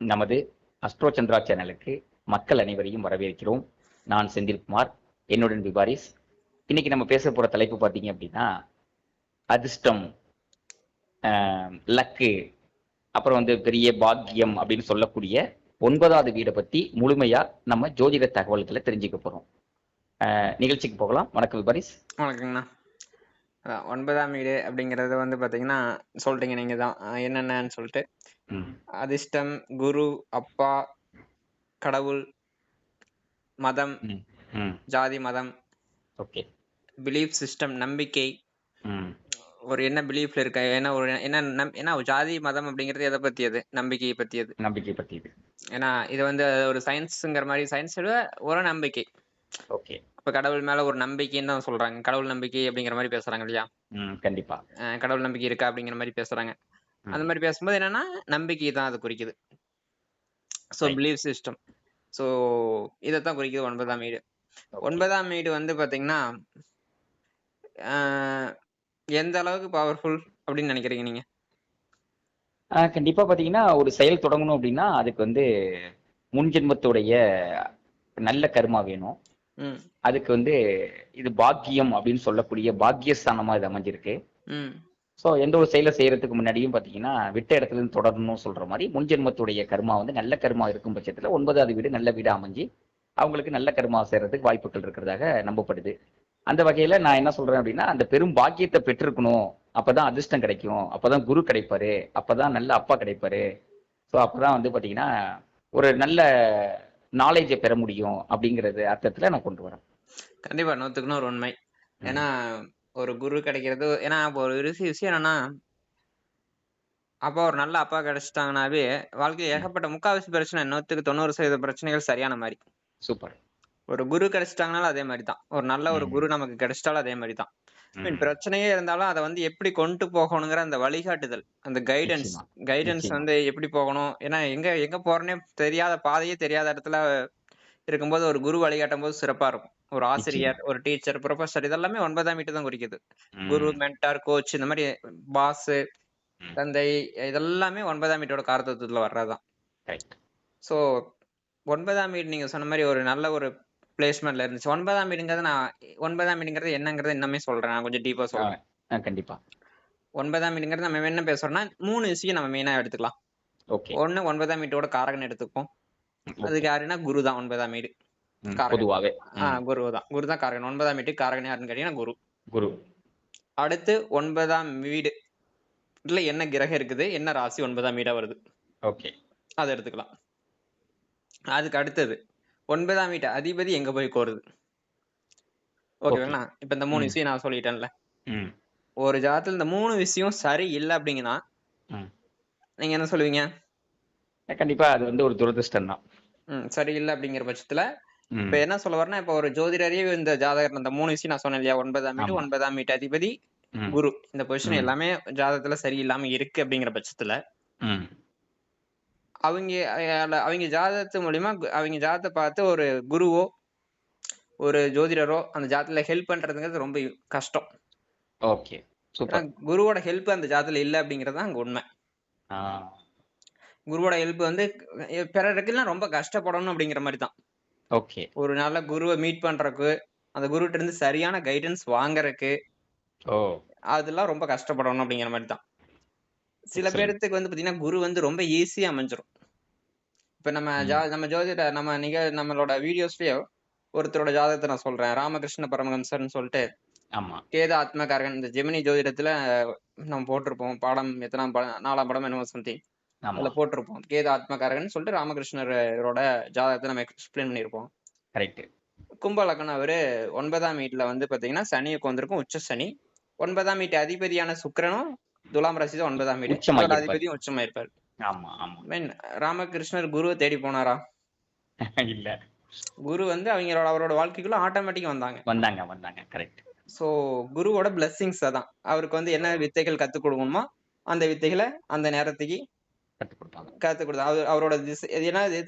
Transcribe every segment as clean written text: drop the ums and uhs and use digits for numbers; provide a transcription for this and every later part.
நமது அஸ்ட்ரோ சந்திரா சேனலுக்கு மக்கள் அனைவரையும் வரவேற்கிறோம். நான் செந்தில்குமார், என்னுடன் விபாரிஸ். இன்னைக்கு நம்ம பேச போற தலைப்பு பார்த்தீங்க அப்படின்னா, அதிர்ஷ்டம், லக்கு, அப்புறம் பெரிய பாக்கியம் அப்படின்னு சொல்லக்கூடிய 9வது வீடை பத்தி முழுமையா நம்ம ஜோதிட தகவல்களை தெரிஞ்சுக்க போறோம். நிகழ்ச்சிக்கு போகலாம். வணக்கம் விபாரிஸ். வணக்கங்கண்ணா. 9ஆம் வீடு அப்படிங்கிறது வந்து பார்த்தீங்கன்னா, சொல்லிட்டீங்க நீங்க தான். என்னென்னன்னு சொல்லிட்டு. அதிர்ஷ்டம், குரு, அப்பா, கடவுள், மதம், ஜாதி மதம், ஓகே, பிலீஃப் சிஸ்டம், நம்பிக்கை, ஒரு என்ன பிலீஃப்ல இருக்க, ஏன்னா ஒரு ஏன்னா ஜாதி மதம் அப்படிங்கிறது எதை பத்தியது? நம்பிக்கையை பத்தியது. நம்பிக்கை பத்தியது. ஏன்னா இது வந்து ஒரு சயின்ஸுங்கிற மாதிரி, சயின்ஸ் ஒரு நம்பிக்கை. ஓகே. இப்ப கடவுள் மேல ஒரு நம்பிக்கைன்னு தான் சொல்றாங்க. கடவுள் நம்பிக்கை அப்படிங்கிற மாதிரி பேசுறாங்க இல்லையா? கண்டிப்பா. கடவுள் நம்பிக்கை இருக்கா அப்படிங்கிற மாதிரி பேசுறாங்க. அந்த மாதிரி பேசும்போது என்னன்னா, நம்பிக்கை தான் அது குறிக்குது. So belief system. ஸோ இதைத்தான் குறிக்குது 9ஆம் வீடு. 9ஆம் வீடு வந்து பாத்தீங்கன்னா எந்த அளவுக்கு பவர்ஃபுல் அப்படின்னு நினைக்கிறீங்க நீங்க? கண்டிப்பா பாத்தீங்கன்னா, ஒரு செயல் தொடங்கணும் அப்படின்னா அதுக்கு முன் ஜென்மத்துடைய நல்ல கர்மா வேணும். அதுக்கு இது பாக்கியம் அப்படின்னு சொல்லக்கூடிய பாக்கியஸ்தானமா இது அமைஞ்சிருக்கு. ஸோ எந்த ஒரு செயலை செய்யறதுக்கு முன்னாடியும் பாத்தீங்கன்னா, விட்ட இடத்துல இருந்து தொடரணும்னு சொல்ற மாதிரி முன்ஜென்மத்துடைய கர்மா நல்ல கர்மா இருக்கும் பட்சத்துல 9வது வீடு நல்ல வீடு அமைஞ்சு அவங்களுக்கு நல்ல கர்மா செய்யறதுக்கு வாய்ப்புகள் இருக்கிறதாக நம்பப்படுது. அந்த வகையில நான் என்ன சொல்றேன் அப்படின்னா, அந்த பெரும் பாக்கியத்தை பெற்றிருக்கணும். அப்பதான் அதிர்ஷ்டம் கிடைக்கும், அப்பதான் குரு கிடைப்பாரு, அப்பதான் நல்ல அப்பா கிடைப்பாரு. ஸோ அப்பதான் பாத்தீங்கன்னா ஒரு நல்ல நாலேஜை பெற முடியும் அப்படிங்கறது அர்த்தத்துல நான் கொண்டு வரேன். கண்டிப்பா 100க்கு 100 உண்மை. ஏன்னா ஒரு குரு கிடைக்கிறது, ஏன்னா ஒரு விஷயம் என்னன்னா, அப்பா ஒரு நல்ல அப்பா கிடைச்சிட்டாங்கன்னாவே வாழ்க்கையில் ஏகப்பட்ட முக்காவாசி பிரச்சனை, 100க்கு 90% பிரச்சனைகள் சரியான மாதிரி. சூப்பர். ஒரு குரு கிடைச்சிட்டாங்கனாலும் அதே மாதிரி தான். ஒரு நல்ல ஒரு குரு நமக்கு கிடைச்சிட்டாலும் அதே மாதிரி தான். பிரச்சனையே இருந்தாலும் அதை எப்படி கொண்டு போகணுங்கிற அந்த வழிகாட்டுதல், அந்த கைடன்ஸ் எப்படி போகணும். ஏன்னா எங்க போறேன்னே தெரியாத பாதையே தெரியாத இடத்துல இருக்கும்போது ஒரு குரு வழிகாட்டும் போது சிறப்பா இருக்கும். ஒரு ஆசிரியர், ஒரு டீச்சர், ப்ரொஃபசர் இதெல்லாமே 9ஆம் வீட்டை தான் குறிக்குது. குரு, மென்டார், கோச், இந்த மாதிரி பாஸ், தந்தை, இதெல்லாமே 9ஆம் வீட்டோட காரகத்துவத்துல வர்றதுதான். சோ 9ஆம் வீடு நீங்க சொன்ன மாதிரி ஒரு நல்ல ஒரு பிளேஸ்மெண்ட்ல இருந்துச்சு. 9ஆம் வீடுங்கிறது நான் 9ஆம் வீடுங்கிறது என்னங்கிறது இன்னமே சொல்றேன். நான் கொஞ்சம் டீப்பா சொல்றேன். கண்டிப்பா. 9ஆம் வீடுங்கிறது நம்ம என்ன பேசுறோம்னா 3 விஷயம் நம்ம மெயினா எடுத்துக்கலாம். ஒண்ணு 9ஆம் வீட்டோட காரகன் எடுத்துப்போம். அதுக்கு யாருன்னா குரு தான் 9ஆம் வீடு. பொதுவாவே குரு தான் காரகன். 9ஆம் வீட்டுக்கு காரகன் யாருன்னு கேட்டீங்கன்னா குரு. அடுத்து 9ஆம் வீடு இல்ல என்ன கிரகம் இருக்குது, என்ன ராசி 9ஆம் வீடா வருது, அதை எடுத்துக்கலாம். அதுக்கு அடுத்தது 9ஆம் வீட்டு அதிபதி எங்க போய் கோருது. ஓகேங்களா? இப்ப இந்த 3 விஷயம் நான் சொல்லிட்டேன்ல. ஒரு ஜாதகத்துல இந்த 3 விஷயம் சரி இல்லை அப்படிங்கன்னா நீங்க என்ன சொல்லுவீங்க? கண்டிப்பா அது ஒரு துரதிர்ஷ்டம் தான். சரி இல்லை அப்படிங்கிற பட்சத்துல இப்ப என்ன சொல்ல வரேன்னா, இப்ப ஒரு ஜோதிடரே இந்த ஜாதகத்துல இந்த 3 விஷயம் நான் சொன்னேன் இல்லையா, 9ஆம் வீடு, 9ஆம் வீட்டு அதிபதி குரு, இந்த பொசிஷன் எல்லாமே ஜாதகத்துல சரியில்லாம இருக்கு அப்படிங்கிற பட்சத்துல அவங்க ஜாதகத்து மூலியமா அவங்க ஜாதகத்தை பார்த்து ஒரு குருவோ ஒரு ஜோதிடரோ அந்த ஜாதகத்துல ஹெல்ப் பண்றதுங்கிறது ரொம்ப கஷ்டம். குருவோட ஹெல்ப் அந்த ஜாதகத்துல இல்லை அப்படிங்கறது அங்க உண்மை. குருவோட ஹெல்ப் பெறறதுக்குன்னா ரொம்ப கஷ்டப்படணும் அப்படிங்கிற மாதிரி தான். ஒரு நல்ல குருவை மீட் பண்றதுக்கு, அந்த குருட்ட இருந்து சரியான கைடன்ஸ் வாங்குறதுக்கு அதெல்லாம் ரொம்ப கஷ்டப்படணும் அப்படிங்கிற மாதிரி தான். சில பேருக்கு பாத்தீங்கன்னா குரு ரொம்ப ஈஸியா அமைஞ்சிரும். இப்ப நம்ம ஜோதிட நம்மளோட வீடியோஸ்லயோ ஒருத்தரோட ஜாதகத்தை நான் சொல்றேன். ராமகிருஷ்ண பரமஹம்சர்னு சொல்லிட்டு கேது ஆத்மகாரகன், இந்த ஜெமினி ஜோதிடத்துல நம்ம போட்டிருப்போம். பாடம் எத்தனாம் படம், 4ஆம் படம் என்னமோ சம்திங் அதுல போட்டிருப்போம். கேது ஆத்மகாரகன் சொல்லிட்டு ராமகிருஷ்ணரோட ஜாதகத்தை நம்ம எக்ஸ்பிளைன் பண்ணிருப்போம். கும்ப லக்னம் அவரு 9ஆம் வீட்டுல பாத்தீங்கன்னா சனிக்கு வந்திருக்கும், உச்ச சனி. 9ஆம் வீட்டு அதிபதியான சுக்கிரனும் துலாம் ராசி தான் 9ஆம் வீடு, அதோட அதிபதியும் உச்சமா இருப்பாரு. ராமகிருஷ்ணர் குருவை தேடி போனாரா? இல்ல. குரு அவரோட வாழ்க்கைக்குள்ள ஆட்டோமேட்டிக்கா வந்தாங்க. கரெக்ட். சோ குருவோட பிளெஸிங்ஸ் அதான். அவருக்கு என்ன வித்தைகள் கத்துக் கொடுக்கணுமோ அந்த வித்தைகளை அந்த நேரத்துக்கு கத்து கொடுத்தாங்க. அவரோட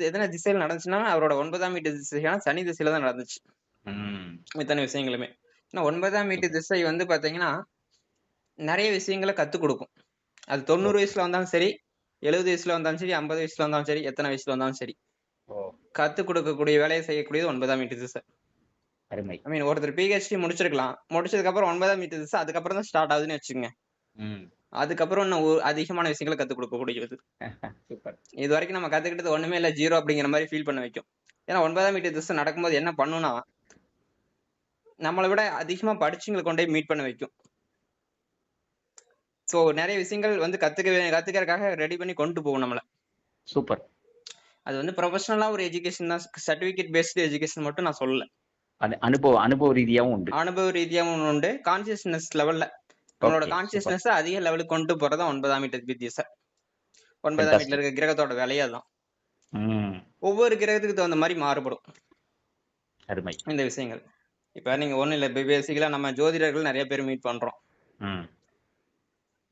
எதனா திசையில் நடந்துச்சுன்னா அவரோட 9ஆம் வீட்டு திசையான சனி திசையில தான் நடந்துச்சு இத்தனை விஷயங்களுமே. 9ஆம் வீட்டு திசை பாத்தீங்கன்னா நிறைய விஷயங்களை கத்துக் கொடுக்கும். அது 90 வயசுல வந்தாலும் சரி, 70 வயசுல வந்தாலும் சரி, 50 வயசுல வந்தாலும் சரி, எத்தனை வயசுல வந்தாலும் சரி, கத்துக் கொடுக்கக்கூடிய வேலையை செய்யக்கூடியது 9ஆம் வீட்டு திசை. அருமை. ஐ மீன் ஒருத்தர் பிஹெச்டி முடிச்சிருக்கலாம். முடிச்சதுக்கு அப்புறம் 9ஆம் வீட்டு திசை அதுக்கப்புறம் தான் ஸ்டார்ட் ஆகுதுன்னு வச்சுக்கோங்க. அதுக்கப்புறம் இன்னும் அதிகமான விஷயங்களை கத்துக் கொடுக்கக்கூடியது. சூப்பர். இது வரைக்கும் நம்ம கத்துக்கிட்டது ஒண்ணுமே இல்ல, 0 அப்படிங்கிற மாதிரி ஃபீல் பண்ண வைக்கும். ஏன்னா 9ஆம் வீட்டு திசை நடக்கும்போது என்ன பண்ணும்னா, நம்மளை விட அதிகமா படிச்சுங்களை கொண்டு போய் மீட் பண்ண வைக்கும். சோ நிறைய விஷயங்கள் வந்து கத்துக்கிறதுக்காக ரெடி பண்ணி கொண்டு போகும் நம்மள. சூப்பர். அது வந்து ப்ரொஃபஷனலா ஒரு எஜுகேஷன் தான், சர்டிபிகேட் பேஸ்டு எஜுகேஷன் மட்டும் நான் சொல்லல. அனுபவ ரீதியாவும் உண்டு. அனுபவ ரீதியாவும் உண்டு. கான்சியஸ்னஸ் லெவல்ல நம்மளோட கான்சியஸ்னஸ் அதிக லெவலுக்கு கொண்டு போறதா 9ஆம் வீட்டு திசை. 9ஆம் வீட்டுல இருக்க கிரகத்தோட வேலையே அதான். ஒவ்வொரு கிரகத்துக்கு தகுந்த மாதிரி மாறுபடும் அருமை இந்த விஷயங்கள். இப்ப நீங்க ஒண்ணு இல்ல, பேசிக்கலா நம்ம ஜோதிடர்கள் நிறைய பேர் மீட் பண்றோம்.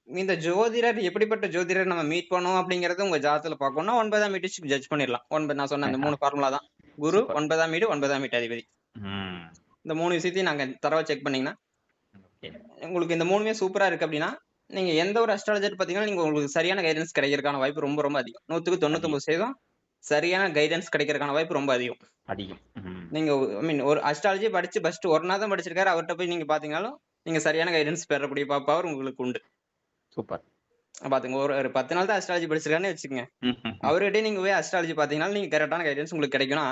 இந்த ஜோதிடர் எப்படிப்பட்ட ஜோதிடர் நம்ம மீட் பண்ணோம் அப்படிங்கறது உங்க ஜாதகத்துல பார்க்கணும்னா 9ஆம் வீட்டுக்கு ஜட்ஜ் பண்ணிடலாம். நான் சொன்ன அந்த 3 ஃபார்முலா தான். குரு, 9ஆம் வீடு, 9ஆம் வீட்டு அதிபதி. இந்த 3 விஷயத்தையும் நாங்க தரவா செக் பண்ணீங்கன்னா உங்களுக்கு இந்த 3மே சூப்பரா இருக்கு அப்படின்னா, நீங்க எந்த ஒரு அஸ்ட்ராலஜர் பாத்தீங்கன்னா நீங்க உங்களுக்கு சரியான கைடன்ஸ் கிடைக்கிறதுக்கான வாய்ப்பு ரொம்ப ரொம்ப அதிகம். 100க்கு 99% சரியான கைடன்ஸ் கிடைக்கிறதுக்கான வாய்ப்பு ரொம்ப அதிகம். நீங்க ஐ மீன் ஒரு அஸ்ட்ராலஜி படிச்சு ஃபர்ஸ்ட் ஒரு நாள் தான் படிச்சிருக்காரு, அவர்கிட்ட போய் நீங்க பாத்தீங்கன்னாலும் நீங்க சரியான கைடன்ஸ் பெறக்கூடிய பவர் உங்களுக்கு உண்டு. சூப்பர். பாத்துங்க, ஒரு 10 நாள் தான் அஸ்ட்ராலஜி படிச்சிருக்காருன்னு வச்சுக்கோங்க, அவர்கிட்ட நீங்க போய் அஸ்ட்ராலஜி பாத்தீங்கன்னா நீங்க கரெக்டான கைடன்ஸ் உங்களுக்கு கிடைக்கும்னா,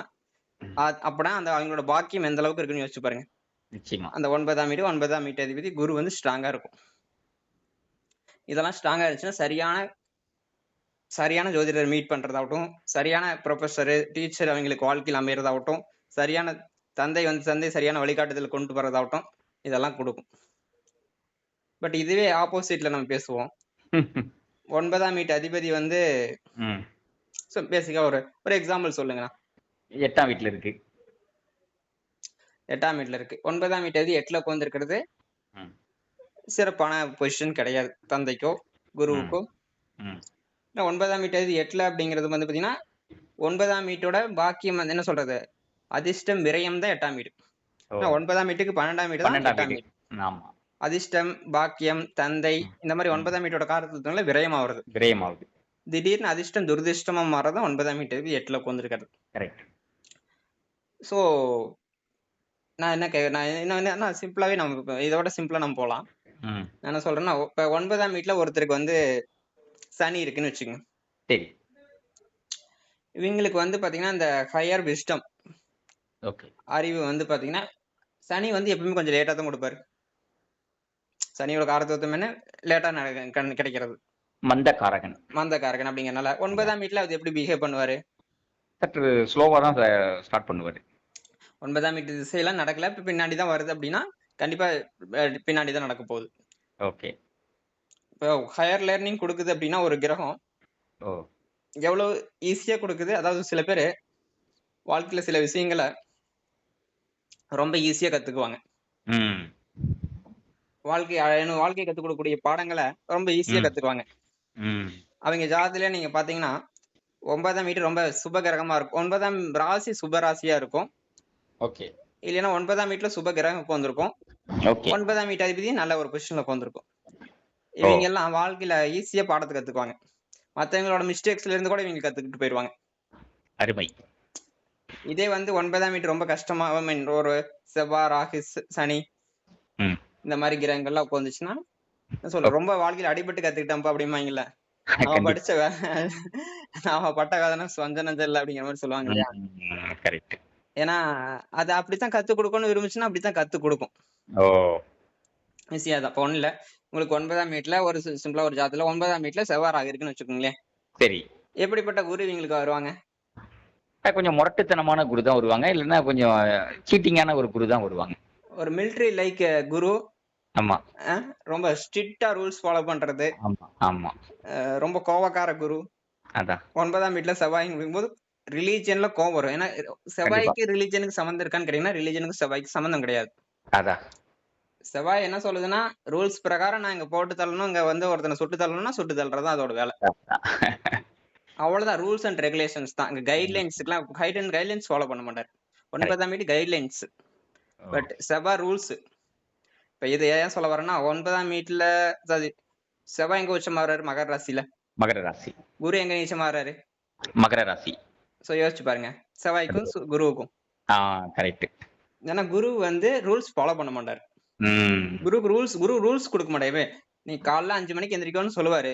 அப்பனா அந்த அவங்களோட பாக்கியம் எந்த அளவுக்கு இருக்குன்னு யோசிச்சு பாருங்க. நிச்சயமா அந்த 9ஆம் வீடு, 9ஆம் வீட்டு அதிபதி குரு வந்து ஸ்ட்ராங்கா இருக்கும். இதெல்லாம் ஸ்ட்ராங்கா இருந்துச்சுன்னா சரியான ஜோதிடர் மீட் பண்றதாகட்டும், சரியான ப்ரொஃபஸர் டீச்சர் அவங்களுக்கு வாழ்க்கையில் அமையறதாகட்டும், சரியான தந்தை சரியான வழிகாட்டுதல் கொண்டு வரதாகட்டும், இதெல்லாம் கொடுக்கும். பட் இதுவே ஆப்போசிட்ல நம்ம பேசுவோம். 9ஆம் வீட்டு அதிபதி வந்து பேசிக்கா ஒரு எக்ஸாம்பிள் சொல்லுங்க. 8ஆம் வீட்டுல இருக்கு. 8ஆம் வீட்டுல இருக்கு. 9ஆம் வீட்டு அதிபதி 8ல உட்கார்ந்திருக்கிறது சிறப்பான பொசிஷன் கிடையாது தந்தைக்கோ குருவுக்கோ. 9ஆம் வீட்டு அதிபதி 8ல அப்படிங்கிறது வந்து பாத்தீங்கன்னா 9ஆம் வீட்டோட பாக்கியம் வந்து என்ன சொல்றது, அதிர்ஷ்டம் விரயம் தான் 8ஆம் வீடு. 9ஆம் வீட்டுக்கு 12ஆம் வீடு தான் 8ஆம் வீடு. அதிர்ஷ்டம், பாக்கியம், தந்தை இந்த மாதிரி 9ஆம் வீட்டோட காரகத்துவத்தினால விரயமா வருது. திடீர்னு அதிர்ஷ்டம் துரதிர்ஷ்டமா மாறதான் 9ஆம் வீட்டு 8ல உட்கார்ந்திருக்காரு. சோ நான் என்ன சிம்பிளாவே நம்ம இதோட சிம்பிளா நம்ம போலாம். நான் என்ன சொல்றேன்னா, இப்ப 9ஆம் வீட்டுல ஒருத்தருக்கு வந்து சனி இருக்குன்னு வச்சுக்கோங்க. இவங்களுக்கு வந்து பாத்தீங்கன்னா இந்த ஹையர் விஸ்டம் அறிவு வந்து பாத்தீங்கன்னா சனி வந்து எப்பவுமே கொஞ்சம் லேட்டா தான் கொடுப்பாரு. சனியோட காரகத்துவம் என்ன, லேட்டா கிடைக்கிறது. மந்த காரகன் அப்படிங்கறனால 9ஆம் வீட்டுல அது எப்படி பிஹேவ் பண்ணுவாரு, சற்று ஸ்லோவா தான் ஸ்டார்ட் பண்ணுவாரு. 9ஆம் வீட்டு திசையெல்லாம் நடக்கல, இப்ப பின்னாடி தான் வருது அப்படின்னா கண்டிப்பா பின்னாடி தான் நடக்க போகுது. ஓகே. இப்போ ஹையர் லேர்னிங் கொடுக்குது அப்படின்னா ஒரு கிரகம் எவ்வளவு ஈஸியா கொடுக்குது. அதாவது சில பேர் வாழ்க்கையில சில விஷயங்களை ரொம்ப ஈஸியா கத்துக்குவாங்க. வாழ்க்கை கத்துக் கொடுக்கக்கூடிய பாடங்களை ரொம்ப ஈஸியா கத்துக்குவாங்க. அவங்க ஜாதகத்திலே நீங்க பாத்தீங்கன்னா 9ஆம் வீடு ரொம்ப சுப கிரகமா இருக்கும். 9ஆம் ராசி சுப ராசியா இருக்கும். இல்லைன்னா 9ஆம் வீட்டுல சுப கிரகம் உட்கார்ந்துருக்கும். 9ஆம் வீட்டு அதிபதி நல்ல ஒரு பொசிஷன்ல உட்கார்ந்துருக்கும். இவங்க எல்லாம் வாழ்க்கையில ஈஸியா பாடத்தை கத்துக்குவாங்க. மத்தவங்களோட மிஸ்டேக்ஸ்ல இருந்து கூட இவங்க கத்துக்கிட்டு போயிருவாங்க. அருமை. இதே வந்து 9ஆம் வீட்டு ரொம்ப கஷ்டமா ஒரு செவ்வாய், ராகு, சனி இந்த மாதிரி கிரகங்கள்லாம் உட்காந்துச்சுன்னா சொல்ல ரொம்ப வாழ்க்கையில அடிபட்டு கத்துக்கிட்டோம்ப்பா அப்படிம்பாங்கல்ல, அவன் படிச்ச நாம பட்ட வேதனை சொஞ்சனஞ்சல் அப்படிங்கிற மாதிரி சொல்லுவாங்க இல்லையா. ஏன்னா அது அப்படித்தான் கத்துக் கொடுக்கணும்னு விரும்புச்சுன்னா அப்படித்தான் கத்துக் கொடுக்கும். ஈஸியா தான். இப்ப ஒண்ணு இல்ல, உங்களுக்கு 9ஆம் வீட்டுல ஒரு சிம்பிளா ஒரு ஜாதகத்துல 9ஆம் வீட்டுல செவ்வாய் ராகு இருக்குன்னு வச்சுக்கோங்களேன். சரி, எப்படிப்பட்ட குரு இவங்களுக்கு வருவாங்க? கொஞ்சம் முரட்டுத்தனமான குரு தான் வருவாங்க, இல்லைன்னா கொஞ்சம் சீட்டிங்கான ஒரு குரு தான் வருவாங்க. ஒரு மிலிட்டரி லைக் குரு. ஆமா, ரொம்ப ஸ்ட்ரிக்ட்டா ரூல்ஸ் ஃபாலோ பண்றது. ஆமா, ரொம்ப கோவக்கார குரு. அதான் 9ஆம் வீட்டுல செவ்வாய் போது ரிலீஜியன்ல கோவம் வரும். ஏன்னா செவ்வாய்க்கு ரிலீஜனுக்கு சம்மந்தம் இருக்கான்னு கேட்டீங்கன்னா ரிலீஜனுக்கு செவ்வாய்க்கு சம்மந்தம் கிடையாது. அதான் செவ்வாய் என்ன சொல்லுதுன்னா, ரூல்ஸ் பிரகாரம் நான் இங்க போட்டு தள்ளணும், இங்க வந்து ஒருத்தனை சுட்டு தள்ளணும்னா சுட்டு தள்ளுறதா அதோட வேலை. அவ்வளவுதான், ரூல்ஸ் அண்ட் ரெகுலேஷன்ஸ் தான். இங்க கைட்லைன்ஸ்க்குலாம் கைட்லைன்ஸ் ஃபாலோ பண்ண மாட்டாரு. 9ஆம் வீட்டு கைட்லைன்ஸ், பட் செவ்வாய் ரூல்ஸ். இப்ப இது ஏன் சொல்ல வரேன்னா 9ஆம் வீட்டுல செவ்வாய் எங்க உச்சமா வர்றாரு, மகர ராசியில. மகர ராசி. குரு எங்க நீச்சமாறாரு? மகர ராசி. சோ யோசிச்சு பாருங்க. செவ்வாய்க்கும் குருவுக்கும். கரெக்ட். ஏன்னா குரு வந்து ரூல்ஸ் ஃபாலோ பண்ண மாட்டாரு. குரு ரூல்ஸ் கொடுக்க மாட்டாரு. நீ காலைல 5 மணிக்கு எந்திரிக்கணும்னு சொல்லுவாரு.